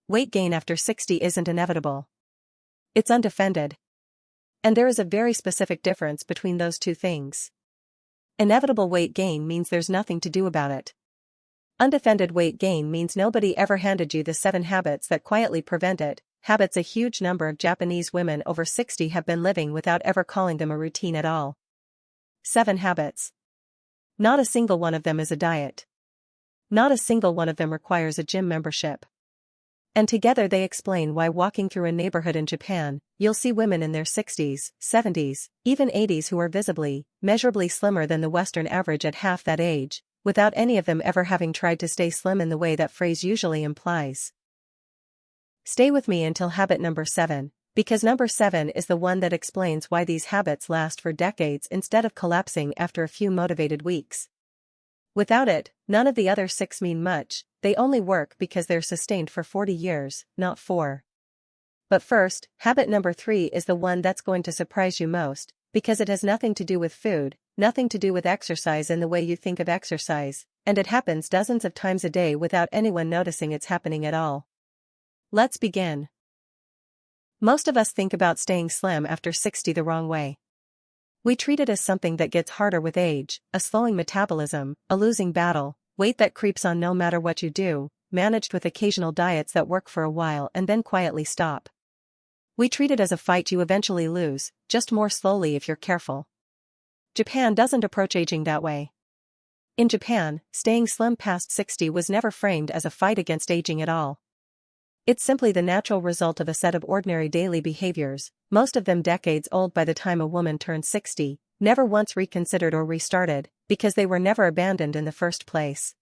weight gain after 60 isn't inevitable. It's undefended. And there is a very specific difference between those two things. Inevitable weight gain means there's nothing to do about it. Undefended weight gain means nobody ever handed you the 7 habits that quietly prevent it, habits a huge number of Japanese women over 60 have been living without ever calling them a routine at all. 7 habits. Not a single one of them is a diet. Not a single one of them requires a gym membership. And together they explain why walking through a neighborhood in Japan, you'll see women in their 60s, 70s, even 80s who are visibly, measurably slimmer than the Western average at half that age, without any of them ever having tried to stay slim in the way that phrase usually implies. Stay with me until habit number 7, because number 7 is the one that explains why these habits last for decades instead of collapsing after a few motivated weeks. Without it, none of the other 6 mean much, they only work because they're sustained for 40 years, not 4. But first, habit number 3 is the one that's going to surprise you most, because it has nothing to do with food, nothing to do with exercise in the way you think of exercise, and it happens dozens of times a day without anyone noticing it's happening at all. Let's begin. Most of us think about staying slim after 60 the wrong way. We treat it as something that gets harder with age, a slowing metabolism, a losing battle, weight that creeps on no matter what you do, managed with occasional diets that work for a while and then quietly stop. We treat it as a fight you eventually lose, just more slowly if you're careful. Japan doesn't approach aging that way. In Japan, staying slim past 60 was never framed as a fight against aging at all. It's simply the natural result of a set of ordinary daily behaviors, most of them decades old by the time a woman turns 60, never once reconsidered or restarted, because they were never abandoned in the first place.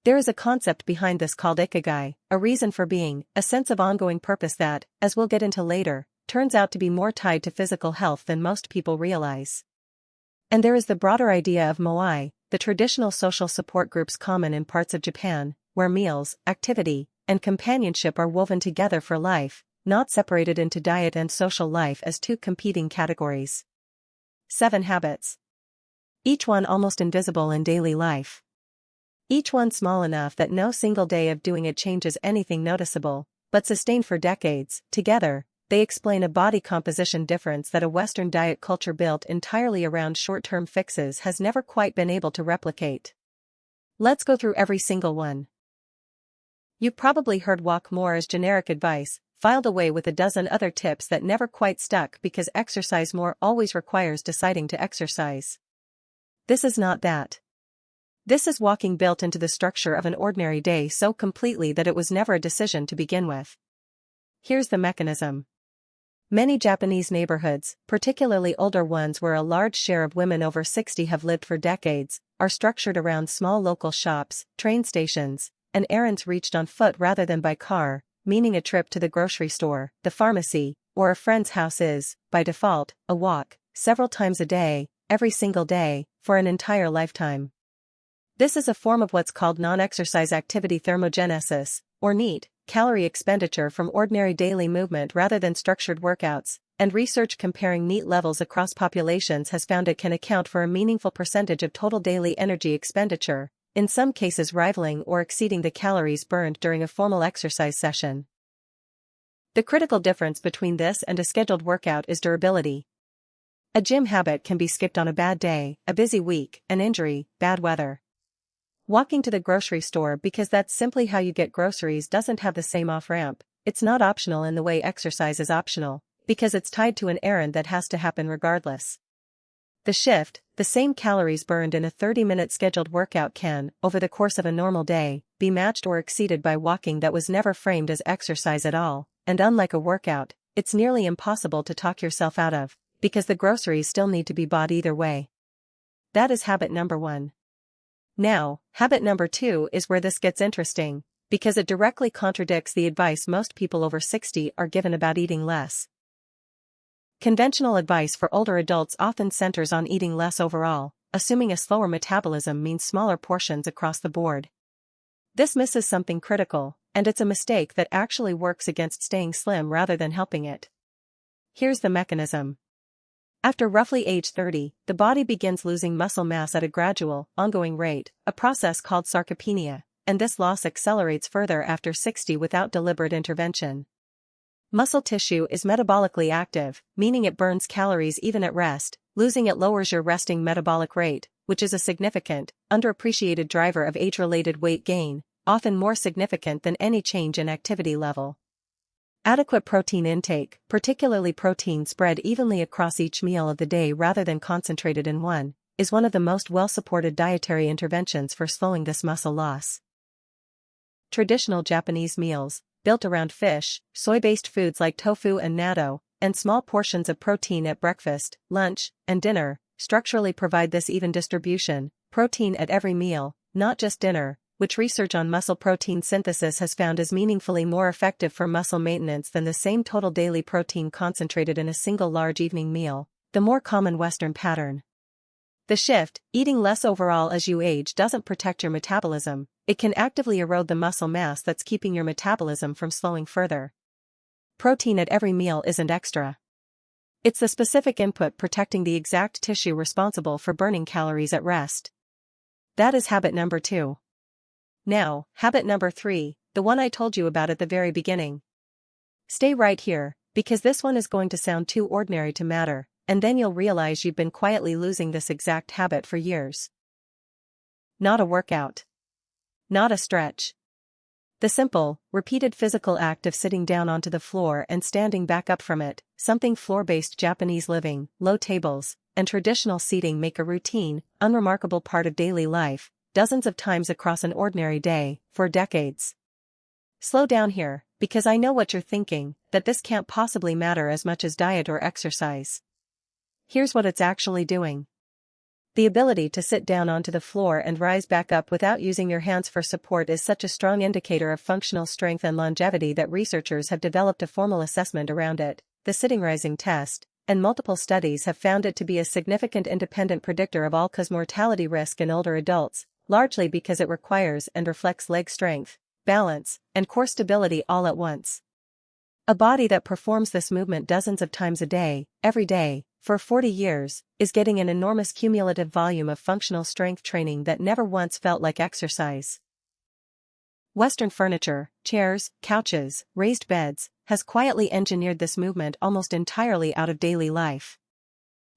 There is a concept behind this called Ikigai, a reason for being, a sense of ongoing purpose that, as we'll get into later, turns out to be more tied to physical health than most people realize. And there is the broader idea of moai, the traditional social support groups common in parts of Japan, where meals, activity, and companionship are woven together for life, not separated into diet and social life as two competing categories. 7 habits. Each one almost invisible in daily life. Each one small enough that no single day of doing it changes anything noticeable, but sustained for decades. Together, they explain a body composition difference that a Western diet culture built entirely around short-term fixes has never quite been able to replicate. Let's go through every single one. You probably heard walk more as generic advice, filed away with a dozen other tips that never quite stuck because exercise more always requires deciding to exercise. This is not that. This is walking built into the structure of an ordinary day so completely that it was never a decision to begin with. Here's the mechanism. Many Japanese neighborhoods, particularly older ones where a large share of women over 60 have lived for decades, are structured around small local shops, train stations, and errands reached on foot rather than by car, meaning a trip to the grocery store, the pharmacy, or a friend's house is, by default, a walk, several times a day, every single day, for an entire lifetime. This is a form of what's called non-exercise activity thermogenesis, or NEAT, calorie expenditure from ordinary daily movement rather than structured workouts, and research comparing NEAT levels across populations has found it can account for a meaningful percentage of total daily energy expenditure, in some cases rivaling or exceeding the calories burned during a formal exercise session. The critical difference between this and a scheduled workout is durability. A gym habit can be skipped on a bad day, a busy week, an injury, bad weather. Walking to the grocery store because that's simply how you get groceries doesn't have the same off-ramp. It's not optional in the way exercise is optional, because it's tied to an errand that has to happen regardless. The shift, the same calories burned in a 30-minute scheduled workout can, over the course of a normal day, be matched or exceeded by walking that was never framed as exercise at all, and unlike a workout, it's nearly impossible to talk yourself out of, because the groceries still need to be bought either way. That is habit number 1. Now, habit number 2 is where this gets interesting, because it directly contradicts the advice most people over 60 are given about eating less. Conventional advice for older adults often centers on eating less overall, assuming a slower metabolism means smaller portions across the board. This misses something critical, and it's a mistake that actually works against staying slim rather than helping it. Here's the mechanism. After roughly age 30, the body begins losing muscle mass at a gradual, ongoing rate, a process called sarcopenia, and this loss accelerates further after 60 without deliberate intervention. Muscle tissue is metabolically active, meaning it burns calories even at rest. Losing it lowers your resting metabolic rate, which is a significant, underappreciated driver of age-related weight gain, often more significant than any change in activity level. Adequate protein intake, particularly protein spread evenly across each meal of the day rather than concentrated in one, is one of the most well-supported dietary interventions for slowing this muscle loss. Traditional Japanese meals, built around fish, soy-based foods like tofu and natto, and small portions of protein at breakfast, lunch, and dinner, structurally provide this even distribution, protein at every meal, not just dinner, which research on muscle protein synthesis has found is meaningfully more effective for muscle maintenance than the same total daily protein concentrated in a single large evening meal, the more common Western pattern. The shift, eating less overall as you age, doesn't protect your metabolism, it can actively erode the muscle mass that's keeping your metabolism from slowing further. Protein at every meal isn't extra. It's the specific input protecting the exact tissue responsible for burning calories at rest. That is habit number 2. Now, habit number 3, the one I told you about at the very beginning. Stay right here, because this one is going to sound too ordinary to matter, and then you'll realize you've been quietly losing this exact habit for years. Not a workout. Not a stretch. The simple, repeated physical act of sitting down onto the floor and standing back up from it, something floor-based Japanese living, low tables, and traditional seating make a routine, unremarkable part of daily life, dozens of times across an ordinary day, for decades. Slow down here, because I know what you're thinking, that this can't possibly matter as much as diet or exercise. Here's what it's actually doing. The ability to sit down onto the floor and rise back up without using your hands for support is such a strong indicator of functional strength and longevity that researchers have developed a formal assessment around it, the sitting rising test, and multiple studies have found it to be a significant independent predictor of all-cause mortality risk in older adults, largely because it requires and reflects leg strength, balance, and core stability all at once. A body that performs this movement dozens of times a day, every day, for 40 years, is getting an enormous cumulative volume of functional strength training that never once felt like exercise. Western furniture, chairs, couches, raised beds, has quietly engineered this movement almost entirely out of daily life.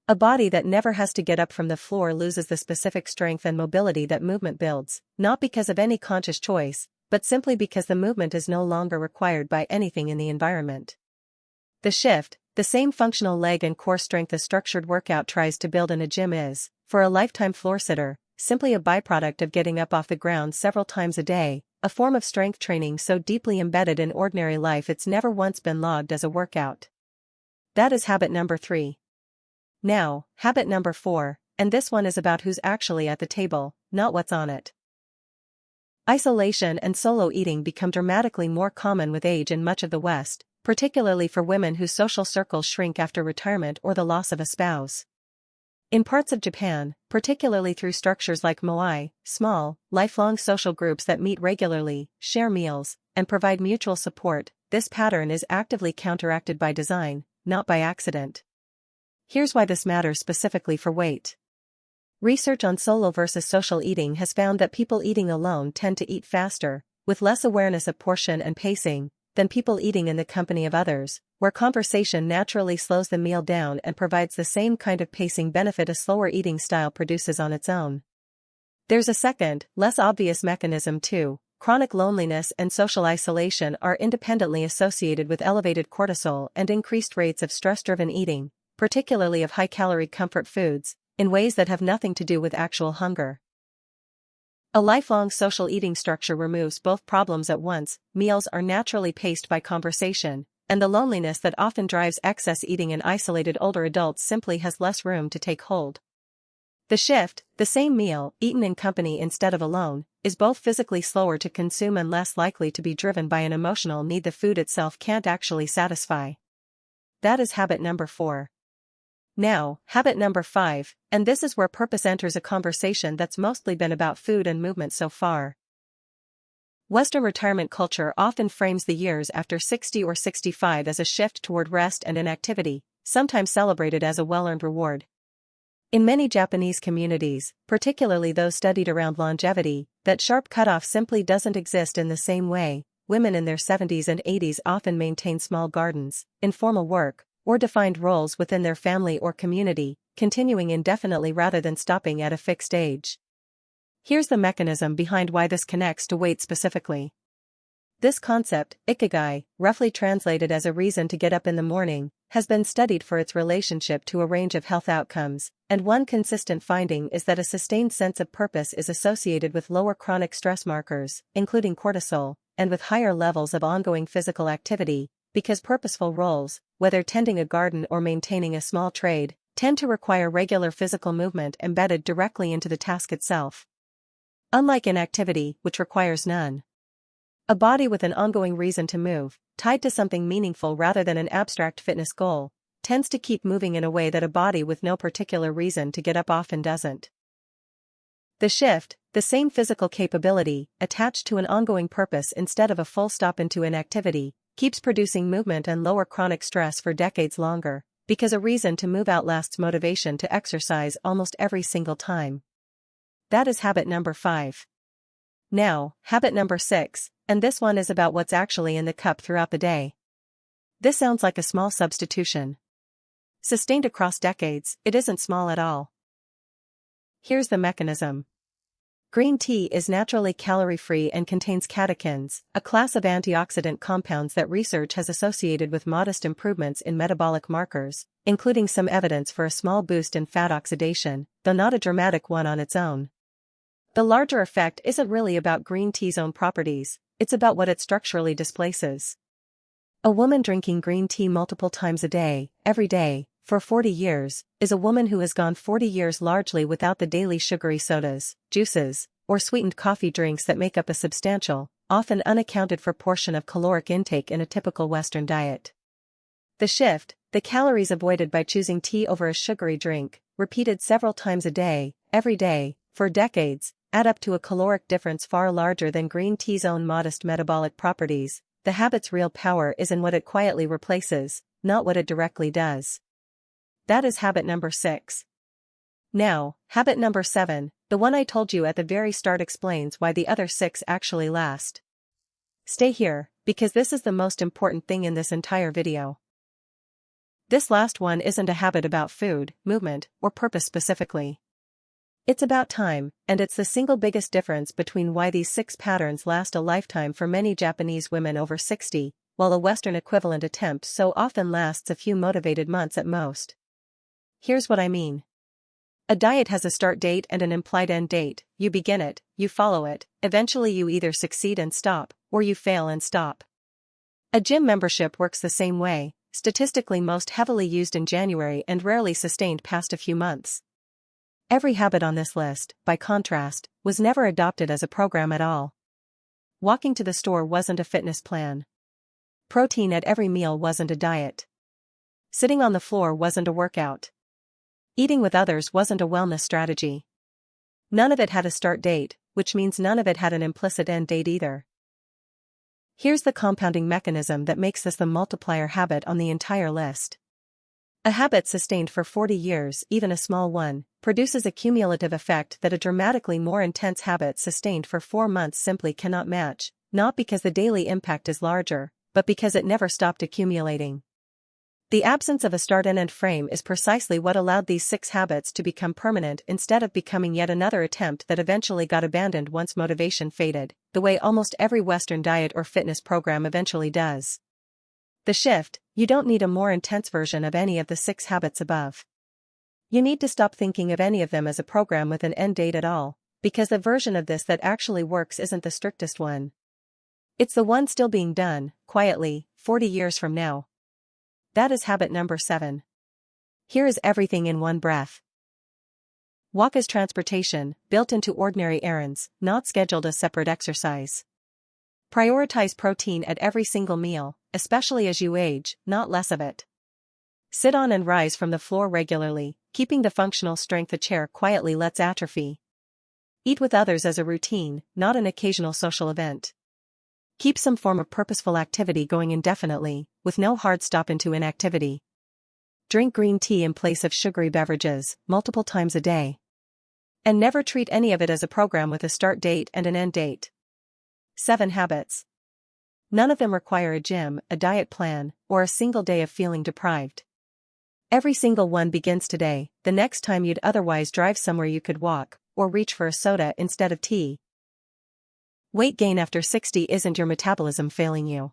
A body that never has to get up from the floor loses the specific strength and mobility that movement builds, not because of any conscious choice, but simply because the movement is no longer required by anything in the environment. The shift, the same functional leg and core strength a structured workout tries to build in a gym is, for a lifetime floor sitter, simply a byproduct of getting up off the ground several times a day, a form of strength training so deeply embedded in ordinary life it's never once been logged as a workout. That is habit number 3. Now, habit number 4, and this one is about who's actually at the table, not what's on it. Isolation and solo eating become dramatically more common with age in much of the West, particularly for women whose social circles shrink after retirement or the loss of a spouse. In parts of Japan, particularly through structures like moai, small, lifelong social groups that meet regularly, share meals, and provide mutual support, this pattern is actively counteracted by design, not by accident. Here's why this matters specifically for weight. Research on solo versus social eating has found that people eating alone tend to eat faster, with less awareness of portion and pacing, than people eating in the company of others, where conversation naturally slows the meal down and provides the same kind of pacing benefit a slower eating style produces on its own. There's a second, less obvious mechanism too. Chronic loneliness and social isolation are independently associated with elevated cortisol and increased rates of stress-driven eating, particularly of high-calorie comfort foods, in ways that have nothing to do with actual hunger. A lifelong social eating structure removes both problems at once. Meals are naturally paced by conversation, and the loneliness that often drives excess eating in isolated older adults simply has less room to take hold. The shift, the same meal, eaten in company instead of alone, is both physically slower to consume and less likely to be driven by an emotional need the food itself can't actually satisfy. That is habit number 4. Now, habit number 5, and this is where purpose enters a conversation that's mostly been about food and movement so far. Western retirement culture often frames the years after 60 or 65 as a shift toward rest and inactivity, sometimes celebrated as a well-earned reward. In many Japanese communities, particularly those studied around longevity, that sharp cutoff simply doesn't exist in the same way. Women in their 70s and 80s often maintain small gardens, informal work, or defined roles within their family or community, continuing indefinitely rather than stopping at a fixed age. Here's the mechanism behind why this connects to weight specifically. This concept, Ikigai, roughly translated as a reason to get up in the morning, has been studied for its relationship to a range of health outcomes, and one consistent finding is that a sustained sense of purpose is associated with lower chronic stress markers, including cortisol, and with higher levels of ongoing physical activity, because purposeful roles, whether tending a garden or maintaining a small trade, tend to require regular physical movement embedded directly into the task itself. Unlike inactivity, which requires none. A body with an ongoing reason to move, tied to something meaningful rather than an abstract fitness goal, tends to keep moving in a way that a body with no particular reason to get up often doesn't. The shift, the same physical capability, attached to an ongoing purpose instead of a full stop into inactivity, keeps producing movement and lower chronic stress for decades longer, because a reason to move outlasts motivation to exercise almost every single time. That is habit number 5. Now, habit number 6, and this one is about what's actually in the cup throughout the day. This sounds like a small substitution. Sustained across decades, it isn't small at all. Here's the mechanism. Green tea is naturally calorie-free and contains catechins, a class of antioxidant compounds that research has associated with modest improvements in metabolic markers, including some evidence for a small boost in fat oxidation, though not a dramatic one on its own. The larger effect isn't really about green tea's own properties, it's about what it structurally displaces. A woman drinking green tea multiple times a day, every day, for 40 years, is a woman who has gone 40 years largely without the daily sugary sodas, juices, or sweetened coffee drinks that make up a substantial, often unaccounted for portion of caloric intake in a typical Western diet. The shift, the calories avoided by choosing tea over a sugary drink, repeated several times a day, every day, for decades, add up to a caloric difference far larger than green tea's own modest metabolic properties. The habit's real power is in what it quietly replaces, not what it directly does. That is habit number 6. Now, habit number 7, the one I told you at the very start, explains why the other 6 actually last. Stay here, because this is the most important thing in this entire video. This last one isn't a habit about food, movement, or purpose specifically. It's about time, and it's the single biggest difference between why these 6 patterns last a lifetime for many Japanese women over 60, while a Western equivalent attempt so often lasts a few motivated months at most. Here's what I mean. A diet has a start date and an implied end date. You begin it, you follow it, eventually you either succeed and stop, or you fail and stop. A gym membership works the same way, statistically most heavily used in January and rarely sustained past a few months. Every habit on this list, by contrast, was never adopted as a program at all. Walking to the store wasn't a fitness plan. Protein at every meal wasn't a diet. Sitting on the floor wasn't a workout. Eating with others wasn't a wellness strategy. None of it had a start date, which means none of it had an implicit end date either. Here's the compounding mechanism that makes this the multiplier habit on the entire list. A habit sustained for 40 years, even a small one, produces a cumulative effect that a dramatically more intense habit sustained for 4 months simply cannot match, not because the daily impact is larger, but because it never stopped accumulating. The absence of a start and end frame is precisely what allowed these 6 habits to become permanent instead of becoming yet another attempt that eventually got abandoned once motivation faded, the way almost every Western diet or fitness program eventually does. The shift, you don't need a more intense version of any of the 6 habits above. You need to stop thinking of any of them as a program with an end date at all, because the version of this that actually works isn't the strictest one. It's the one still being done, quietly, 40 years from now. That is habit number 7. Here is everything in one breath. Walk as transportation, built into ordinary errands, not scheduled as separate exercise. Prioritize protein at every single meal, especially as you age, not less of it. Sit on and rise from the floor regularly, keeping the functional strength a chair quietly lets atrophy. Eat with others as a routine, not an occasional social event. Keep some form of purposeful activity going indefinitely, with no hard stop into inactivity. Drink green tea in place of sugary beverages, multiple times a day. And never treat any of it as a program with a start date and an end date. 7 habits. None of them require a gym, a diet plan, or a single day of feeling deprived. Every single one begins today, the next time you'd otherwise drive somewhere you could walk, or reach for a soda instead of tea. Weight gain after 60 isn't your metabolism failing you.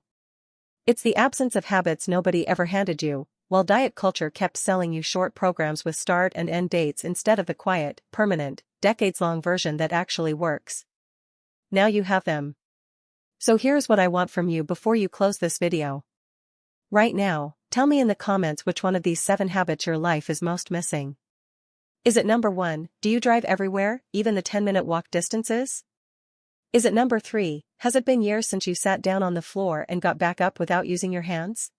It's the absence of habits nobody ever handed you, while diet culture kept selling you short programs with start and end dates instead of the quiet, permanent, decades-long version that actually works. Now you have them. So here's what I want from you before you close this video. Right now, tell me in the comments which one of these 7 habits your life is most missing. Is it number 1, do you drive everywhere, even the 10-minute walk distances? Is it number 3, has it been years since you sat down on the floor and got back up without using your hands?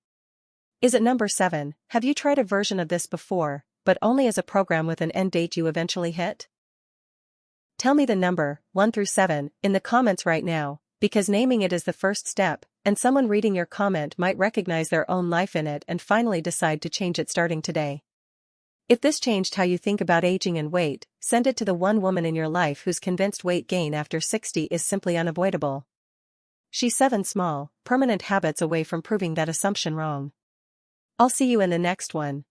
Is it number 7, have you tried a version of this before, but only as a program with an end date you eventually hit? Tell me the number, 1 through 7, in the comments right now, because naming it is the first step, and someone reading your comment might recognize their own life in it and finally decide to change it starting today. If this changed how you think about aging and weight, send it to the one woman in your life who's convinced weight gain after 60 is simply unavoidable. She's 7 small, permanent habits away from proving that assumption wrong. I'll see you in the next one.